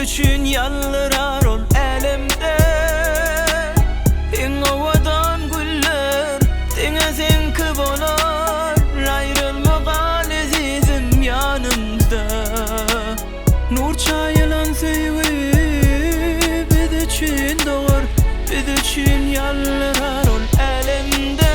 üçün yallırar ol elimde. En ovadan güller dengezinki bolar, ayrılmagan azizim yanımda. Nur çayılan sevgi biz üçün doğar, biz üçün yallırar ol elimde.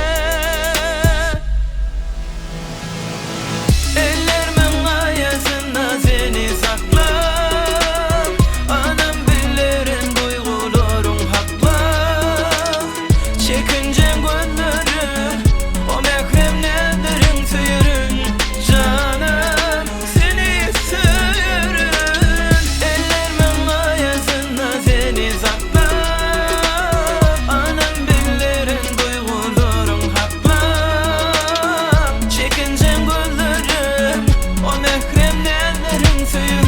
Ellerimin ayasında seni saklar, anam bilerin duyguların haklı. Çekince gözlerim o mehrem nelerin suyurun, canım seni suyurun. Ellerimin ayasında seni saklar, anam bilerin duyguların haklı. Çekince gözlerim o mehrem nelerin suyurun.